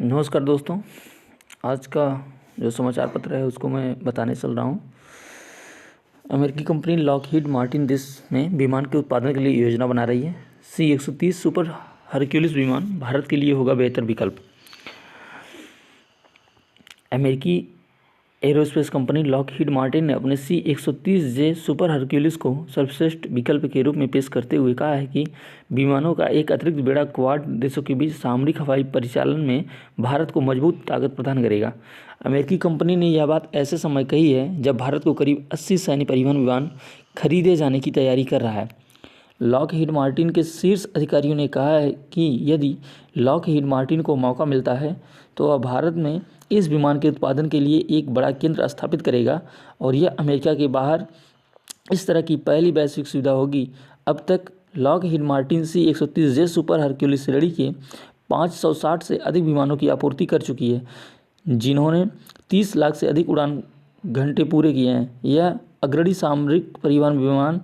नमस्कार दोस्तों। आज का जो समाचार पत्र है उसको मैं बताने चल रहा हूँ। अमेरिकी कंपनी लॉकहीड मार्टिन देश में विमान के उत्पादन के लिए योजना बना रही है। C-130 सुपर हरक्यूलिस विमान भारत के लिए होगा बेहतर विकल्प। अमेरिकी एरोस्पेस कंपनी लॉकहीड मार्टिन ने अपने C-130J सुपर हरक्यूलिस को सर्वश्रेष्ठ विकल्प के रूप में पेश करते हुए कहा है कि विमानों का एक अतिरिक्त बेड़ा क्वाड देशों के बीच सामरिक हवाई परिचालन में भारत को मजबूत ताकत प्रदान करेगा। अमेरिकी कंपनी ने यह बात ऐसे समय कही है जब भारत को करीब 80 सैन्य परिवहन विमान खरीदे जाने की तैयारी कर रहा है। लॉकहीड मार्टिन के शीर्ष अधिकारियों ने कहा है कि यदि लॉकहीड मार्टिन को मौका मिलता है तो वह भारत में इस विमान के उत्पादन के लिए एक बड़ा केंद्र स्थापित करेगा और यह अमेरिका के बाहर इस तरह की पहली वैश्विक सुविधा होगी। अब तक Lockheed Martin C-130J super Hercules श्रेणी के 560 से अधिक विमानों की आपूर्ति कर चुकी है, जिन्होंने 30 लाख से अधिक उड़ान घंटे पूरे किए हैं। यह अग्रणी सामरिक परिवहन विमान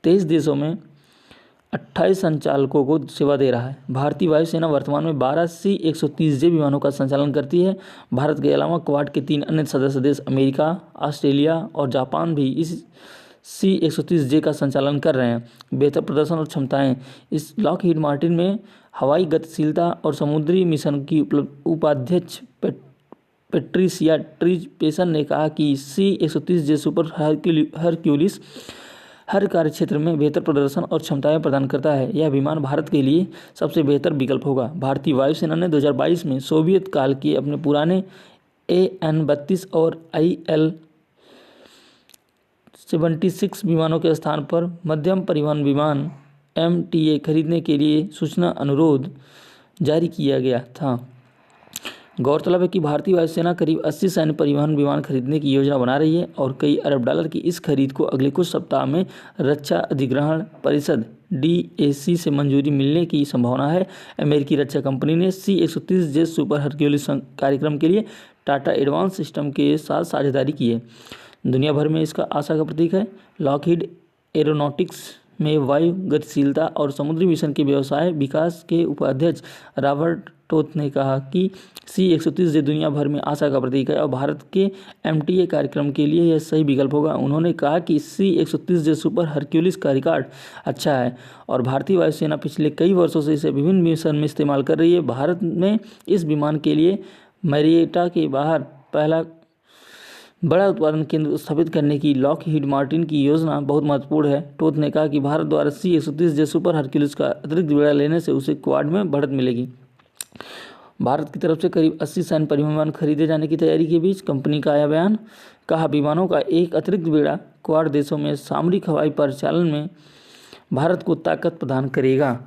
23 देशों में 28 संचालकों को सेवा दे रहा है। भारतीय वायुसेना वर्तमान में 12 C-130J विमानों का संचालन करती है। भारत के अलावा क्वाड के 3 अन्य सदस्य देश अमेरिका, ऑस्ट्रेलिया और जापान भी इस C-130J का संचालन कर रहे हैं। बेहतर प्रदर्शन और क्षमताएं। इस लॉकहीड मार्टिन में हवाई गतिशीलता और समुद्री मिशन की उपाध्यक्ष पेट्रिसिया ट्रीपेसन ने कहा कि C-130J सुपर हरक्यूलिस हर कार्य क्षेत्र में बेहतर प्रदर्शन और क्षमताएं प्रदान करता है। यह विमान भारत के लिए सबसे बेहतर विकल्प होगा। भारतीय वायुसेना ने 2022 में सोवियत काल के अपने पुराने AN-32 और IL-76 विमानों के स्थान पर मध्यम परिवहन विमान MTA खरीदने के लिए सूचना अनुरोध जारी किया गया था। गौरतलब है कि भारतीय वायुसेना करीब 80 सैन्य परिवहन विमान खरीदने की योजना बना रही है और कई अरब डॉलर की इस खरीद को अगले कुछ सप्ताह में रक्षा अधिग्रहण परिषद DAC से मंजूरी मिलने की संभावना है। अमेरिकी रक्षा कंपनी ने C-130J सुपर हरक्यूलिस कार्यक्रम के लिए टाटा एडवांस सिस्टम के साथ साझेदारी की है। दुनिया भर में इसका आशा का प्रतीक है। लॉकहीड एरोनॉटिक्स में वायु गतिशीलता और समुद्री मिशन के व्यवसाय विकास के उपाध्यक्ष रॉबर्ट टोथ ने कहा कि C-130J दुनिया भर में आशा का प्रतीक है और भारत के MTA कार्यक्रम के लिए यह सही विकल्प होगा। उन्होंने कहा कि C-130J सुपर हरक्यूलिस का रिकॉर्ड अच्छा है और भारतीय वायुसेना पिछले कई वर्षों से इसे विभिन्न मिशन में इस्तेमाल कर रही है। भारत में इस विमान के लिए मैरियटा के बाहर पहला बड़ा उत्पादन केंद्र स्थापित करने की लॉकहीड मार्टिन की योजना बहुत महत्वपूर्ण है। टोथ ने कहा कि भारत द्वारा C-130J सुपर हरक्यूलिस का अतिरिक्त बेड़ा लेने से उसे क्वाड में बढ़त मिलेगी। भारत की तरफ से करीब 80 सैन्य परिवहन विमान खरीदे जाने की तैयारी के बीच कंपनी का आया बयान। कहा, विमानों का एक अतिरिक्त बेड़ा क्वाड देशों में सामरिक हवाई परिचालन में भारत को ताकत प्रदान करेगा।